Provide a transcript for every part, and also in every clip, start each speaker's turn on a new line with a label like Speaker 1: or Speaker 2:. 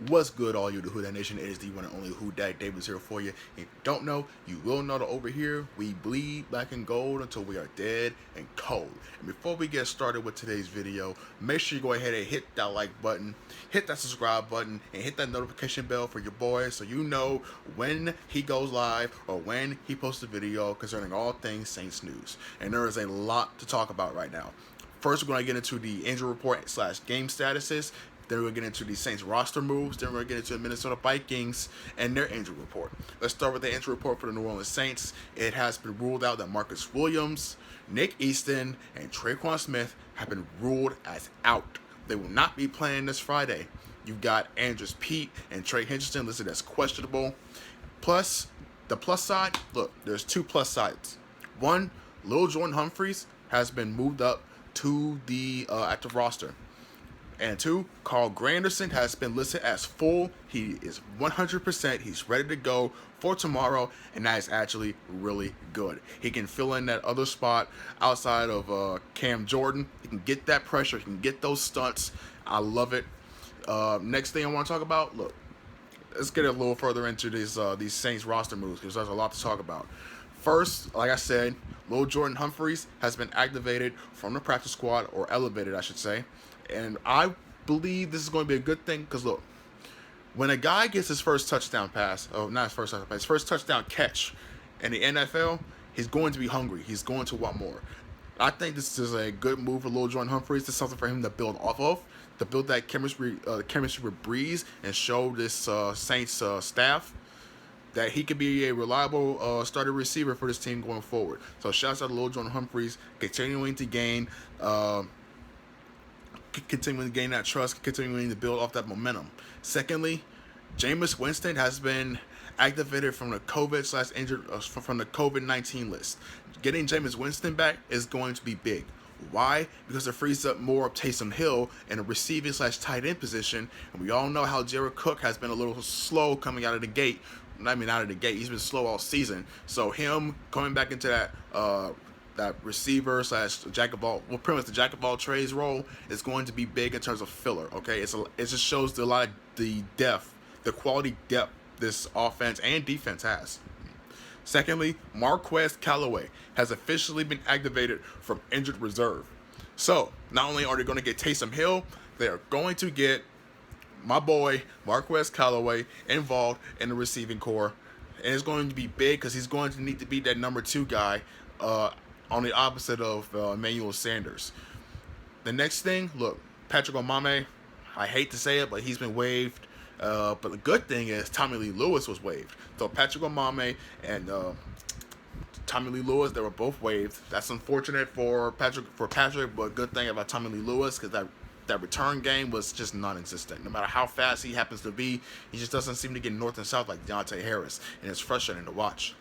Speaker 1: What's good, all you the Who That Nation? It is the one and only Who Dat Davis here for you. If you don't know, you will know that over here we bleed black and gold until we are dead and cold. And before we get started with today's video, make sure you go ahead and hit that like button, hit that subscribe button, and hit that notification bell for your boy so you know when he goes live or when he posts a video concerning all things Saints news. And there is a lot to talk about right now. First, we're going to get into the injury report / game statuses. Then we're going to get into the Saints roster moves. Then we're going to get into the Minnesota Vikings and their injury report. Let's start with the injury report for the New Orleans Saints. It has been ruled out that Marcus Williams, Nick Easton, and Traquan Smith have been ruled as out. They will not be playing this Friday. You've got Andrews Pete and Trey Henderson listed as questionable. Plus, the plus side, look, there's two plus sides. One, Lil Jordan Humphreys has been moved up to the active roster. And two, Carl Granderson has been listed as full. He is 100%. He's ready to go for tomorrow, and that is actually really good. He can fill in that other spot outside of Cam Jordan. He can get that pressure. He can get those stunts. I love it. Next thing I want to talk about, look, let's get a little further into these Saints roster moves because there's a lot to talk about. First, like I said, Lil Jordan Humphreys has been activated from the practice squad, or elevated, I should say. And I believe this is going to be a good thing because, look, when a guy gets his first touchdown pass, not his first touchdown pass, his first touchdown catch in the NFL, he's going to be hungry. He's going to want more. I think this is a good move for Lil Jordan Humphreys. This is something for him to build off of, to build that chemistry with Breeze and show this Saints staff that he could be a reliable starting receiver for this team going forward. So shouts out to Lil Jordan Humphreys, continuing to gain that trust, continuing to build off that momentum. Secondly, Jameis Winston has been activated from the from the COVID-19 list. Getting Jameis Winston back is going to be big. Why? Because it frees up more of Taysom Hill in a receiving / tight end position, and we all know how Jared Cook has been a little slow coming out of the gate. Out of the gate, he's been slow all season. So him coming back into that receiver / jack of all, well, pretty much the jack of all trades role is going to be big in terms of filler. Okay, it just shows a lot of the depth, the quality depth this offense and defense has. Secondly, Marquez Callaway has officially been activated from injured reserve. So not only are they going to get Taysom Hill, they are going to get my boy Marquez Callaway involved in the receiving core, and it's going to be big because he's going to need to be that number 2 guy on the opposite of Emmanuel Sanders. The next thing, look, Patrick Omameh, I hate to say it, but he's been waived. But the good thing is Tommy Lee Lewis was waived. So Patrick Omameh and Tommy Lee Lewis, they were both waived. That's unfortunate for Patrick, but good thing about Tommy Lee Lewis because that return game was just non-existent. No matter how fast he happens to be, he just doesn't seem to get north and south like Deontay Harris, and it's frustrating to watch.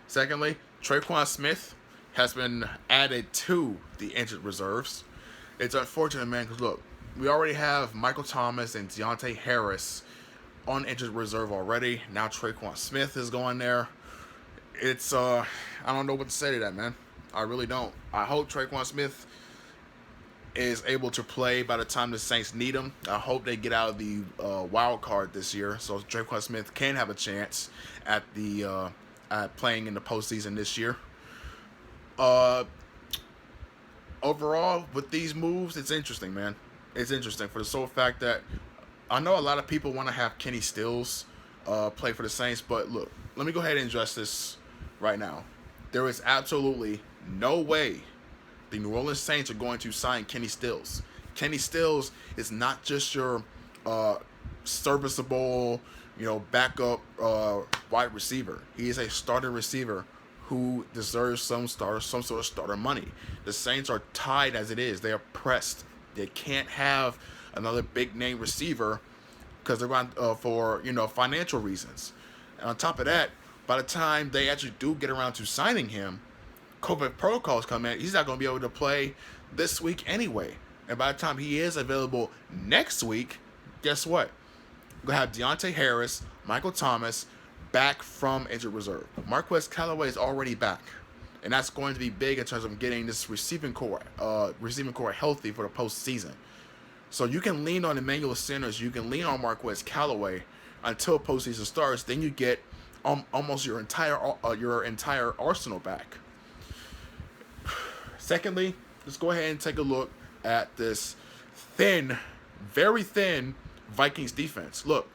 Speaker 1: Secondly, Traquan Smith has been added to the injured reserves. It's unfortunate, man, because look, we already have Michael Thomas and Deontay Harris on injured reserve already. Now Traquan Smith is going there. It's I don't know what to say to that, man. I really don't. I hope Traquan Smith is able to play by the time the Saints need him. I hope they get out of the wild card this year, so Traquan Smith can have a chance at the at playing in the postseason this year. Overall, with these moves, it's interesting, man. It's interesting for the sole fact that I know a lot of people want to have Kenny Stills play for the Saints, but look, let me go ahead and address this right now. There is absolutely no way the New Orleans Saints are going to sign Kenny Stills. Kenny Stills is not just your serviceable, backup wide receiver. He is a starter receiver who deserves some sort of starter money. The Saints are tied as it is. They are pressed. They can't have another big name receiver because they're going for financial reasons. And on top of that, by the time they actually do get around to signing him, COVID protocols come in. He's not going to be able to play this week anyway. And by the time he is available next week, guess what? We're going to have Deontay Harris, Michael Thomas back from injured reserve. Marquez Callaway is already back. And that's going to be big in terms of getting this receiving core healthy for the postseason. So you can lean on Emmanuel Sanders, you can lean on Marquez Callaway until postseason starts. Then you get almost your entire arsenal back. Secondly, let's go ahead and take a look at this thin, very thin Vikings defense. Look,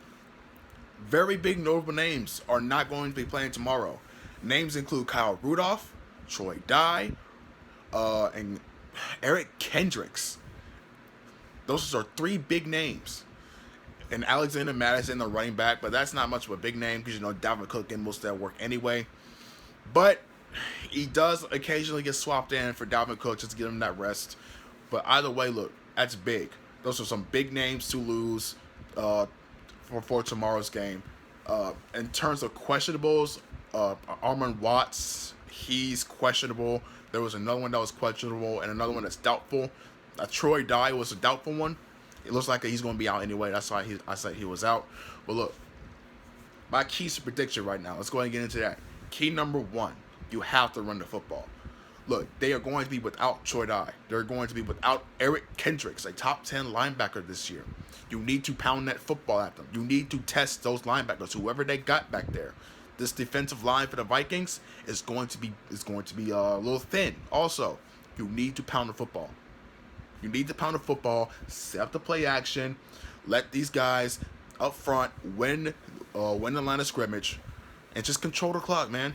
Speaker 1: very big notable names are not going to be playing tomorrow. Names include Kyle Rudolph, Troy Dye, and Eric Kendricks. Those are three big names. And Alexander Madison, the running back, but that's not much of a big name because, Dalvin Cook getting most of that work anyway. But he does occasionally get swapped in for Dalvin Cook just to give him that rest. But either way, look, that's big. Those are some big names to lose for tomorrow's game. In terms of questionables, Armon Watts, he's questionable. There was another one that was questionable and another one that's doubtful. Troy Dye was a doubtful one. It looks like he's going to be out anyway. That's why I said he was out. But look, my keys to prediction right now. Let's go ahead and get into that. Key number one, you have to run the football. Look, they are going to be without Troy Dye. They're going to be without Eric Kendricks, a top 10 linebacker this year. You need to pound that football at them. You need to test those linebackers, whoever they got back there. This defensive line for the Vikings is going to be a little thin. Also, you need to pound the football. You need to pound the football, set up the play action, let these guys up front win the line of scrimmage, and just control the clock, man.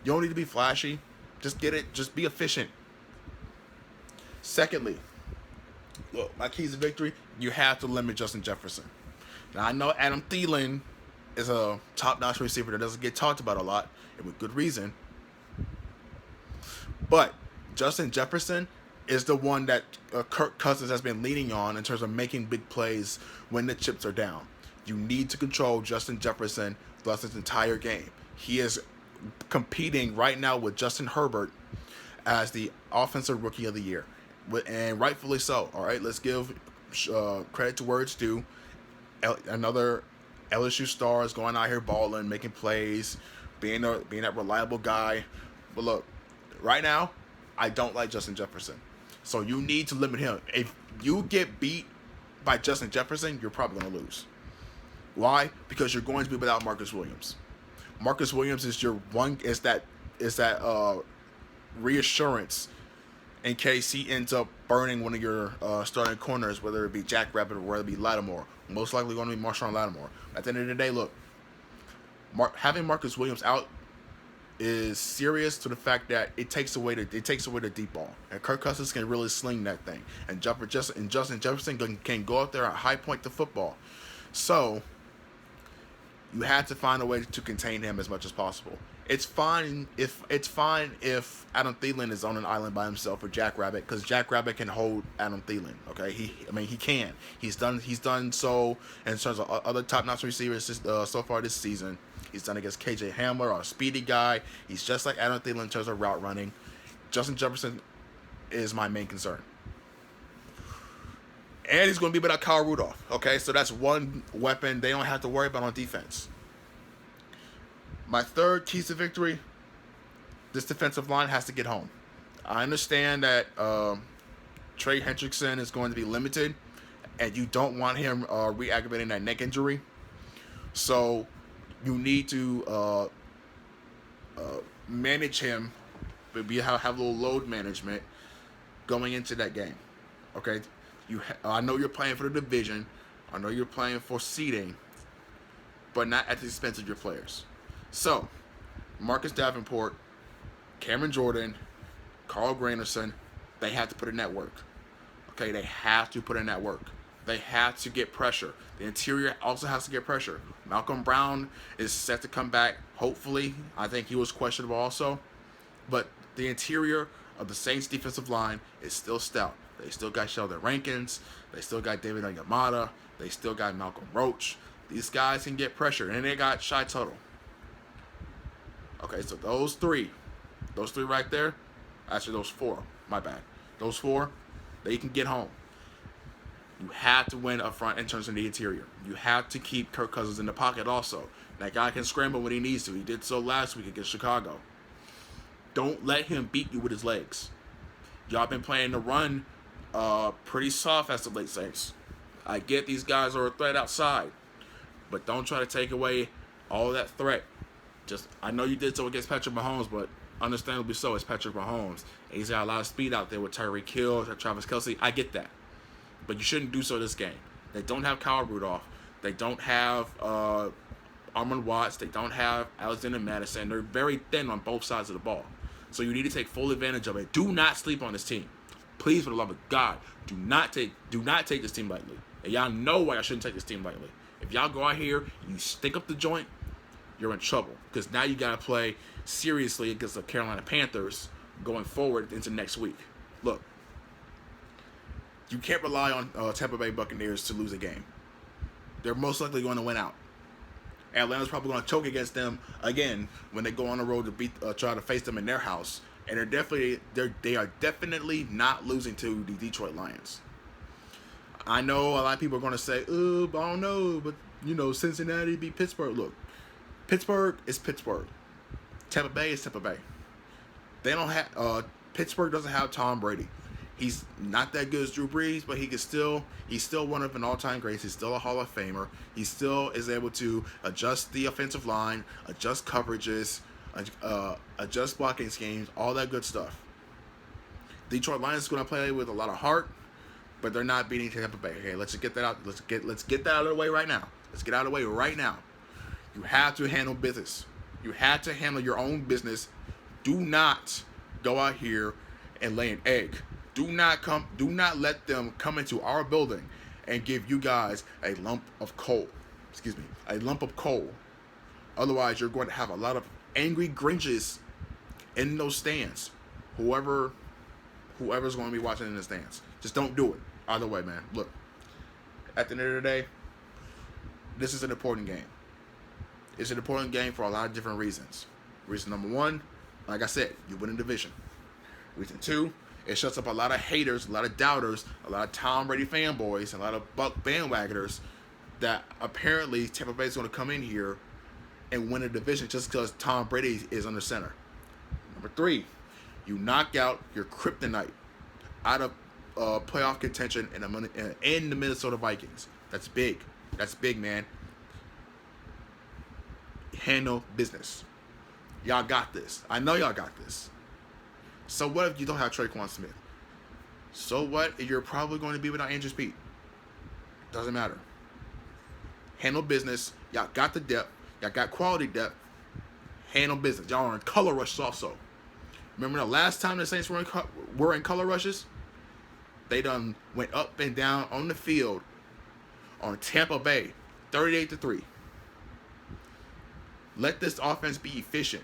Speaker 1: You don't need to be flashy. Just get it. Just be efficient. Secondly, look, my keys to victory, you have to limit Justin Jefferson. Now, I know Adam Thielen is a top-notch receiver that doesn't get talked about a lot, and with good reason. But Justin Jefferson is the one that Kirk Cousins has been leaning on in terms of making big plays when the chips are down. You need to control Justin Jefferson throughout this entire game. He is competing right now with Justin Herbert as the offensive rookie of the year, and rightfully so. All right, let's give credit to where it's due. Another LSU star is going out here balling, making plays, being that reliable guy. But look, right now, I don't like Justin Jefferson. So you need to limit him. If you get beat by Justin Jefferson, you're probably going to lose. Why? Because you're going to be without Marcus Williams. Marcus Williams is your one. Is that reassurance in case he ends up burning one of your starting corners, whether it be Jack Rabbit or whether it be Lattimore. Most likely going to be Marshawn Lattimore. At the end of the day, look, having Marcus Williams out is serious to the fact that it takes away the deep ball, and Kirk Cousins can really sling that thing, and Justin Jefferson can go out there at high point the football. So you have to find a way to contain him as much as possible. It's fine if Adam Thielen is on an island by himself or Jack Rabbit, because Jack Rabbit can hold Adam Thielen. Okay, he can. He's done so in terms of other top-notch receivers so far this season. He's done against KJ Hamler, a speedy guy. He's just like Adam Thielen in terms of route running. Justin Jefferson is my main concern. And he's going to be without Kyle Rudolph. Okay, so that's one weapon they don't have to worry about on defense. My third keys to victory, this defensive line has to get home. I understand that Trey Hendrickson is going to be limited, and you don't want him re-aggravating that neck injury. So you need to manage him, have a little load management going into that game. Okay, I know you're playing for the division. I know you're playing for seeding, but not at the expense of your players. So, Marcus Davenport, Cameron Jordan, Carl Granderson, they have to put in that work. Okay, they have to put in that work. They have to get pressure. The interior also has to get pressure. Malcolm Brown is set to come back, hopefully. I think he was questionable also. But the interior of the Saints defensive line is still stout. They still got Sheldon Rankins. They still got David Onyemata. They still got Malcolm Roach. These guys can get pressure. And they got Shy Tuttle. Okay, so those three right there, actually those four, my bad. Those four, they can get home. You have to win up front in terms of the interior. You have to keep Kirk Cousins in the pocket also. That guy can scramble when he needs to. He did so last week against Chicago. Don't let him beat you with his legs. Y'all been playing the run pretty soft as the late Saints. I get these guys are a threat outside, but don't try to take away all that threat. I know you did so against Patrick Mahomes, but understandably so, it's Patrick Mahomes. And he's got a lot of speed out there with Tyreek Hill, Travis Kelce. I get that. But you shouldn't do so this game. They don't have Kyle Rudolph. They don't have Armand Watts. They don't have Alexander Madison. They're very thin on both sides of the ball. So you need to take full advantage of it. Do not sleep on this team. Please, for the love of God, do not take this team lightly. And y'all know why I shouldn't take this team lightly. If y'all go out here and you stink up the joint, you're in trouble. Because now you got to play seriously against the Carolina Panthers going forward into next week. Look, you can't rely on Tampa Bay Buccaneers to lose a game. They're most likely going to win out. Atlanta's probably going to choke against them again when they go on the road to try to face them in their house. And they are definitely not losing to the Detroit Lions. I know a lot of people are going to say, I don't know, but Cincinnati beat Pittsburgh. Look, Pittsburgh is Pittsburgh. Tampa Bay is Tampa Bay. They don't have Pittsburgh doesn't have Tom Brady. He's not that good as Drew Brees, but he's still one of an all-time greats. He's still a Hall of Famer. He still is able to adjust the offensive line, adjust coverages, adjust blocking schemes, all that good stuff. Detroit Lions is going to play with a lot of heart, but they're not beating Tampa Bay. Okay, let's get that out. Let's get that out of the way right now. Let's get out of the way right now. You have to handle business. You have to handle your own business. Do not go out here and lay an egg. Do not let them come into our building and give you guys a lump of coal. A lump of coal. Otherwise, you're going to have a lot of angry Grinches in those stands. Whoever's going to be watching in the stands. Just don't do it. Either way, man. Look, at the end of the day, this is an important game. It's an important game for a lot of different reasons. Reason number one, like I said, you win a division. Reason two, it shuts up a lot of haters, a lot of doubters, a lot of Tom Brady fanboys, a lot of Buck bandwagoners that apparently Tampa Bay is going to come in here and win a division just because Tom Brady is under center. Number three, you knock out your kryptonite out of playoff contention in the Minnesota Vikings. That's big. That's big, man. Handle business. Y'all got this. I know y'all got this. So what if you don't have Traquan Smith? So what if you're probably going to be without Andrew Speed? Doesn't matter. Handle business. Y'all got the depth. Y'all got quality depth. Handle business. Y'all are in color rushes also. Remember the last time the Saints were in color rushes? They done went up and down on the field on Tampa Bay, 38-3. Let this offense be efficient.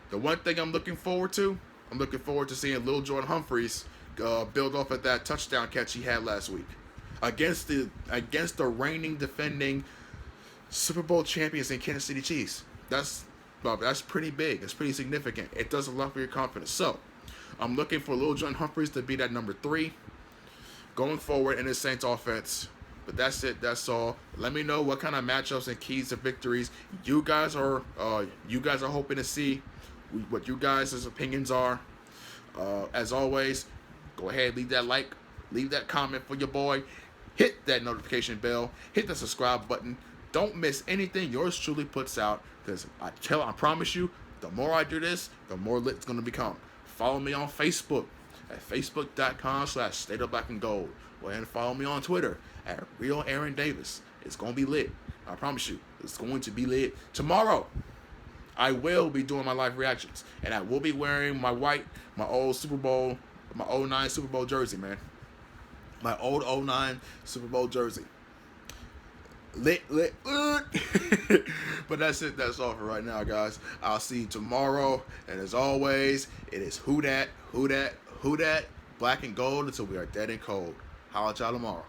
Speaker 1: The one thing I'm looking forward to seeing Lil Jordan Humphreys build off of that touchdown catch he had last week against the reigning, defending Super Bowl champions in Kansas City Chiefs. That's pretty big. It's pretty significant. It does a lot for your confidence. So I'm looking for Lil Jordan Humphreys to be that number 3 going forward in the Saints offense. But that's it. That's all. Let me know what kind of matchups and keys to victories you guys are hoping to see. What you guys' opinions are. As always, go ahead, leave that like, leave that comment for your boy. Hit that notification bell. Hit the subscribe button. Don't miss anything yours truly puts out. Because I promise you, the more I do this, the more lit it's going to become. Follow me on Facebook at facebook.com/stateofblackandgold. Go ahead and follow me on Twitter at Real Aaron Davis. It's going to be lit. I promise you, it's going to be lit. Tomorrow, I will be doing my live reactions, and I will be wearing my old 09 Super Bowl jersey, man. My old 09 Super Bowl jersey. Lit. But that's it. That's all for right now, guys. I'll see you tomorrow. And as always, it is who dat, black and gold until we are dead and cold. Holla at y'all tomorrow.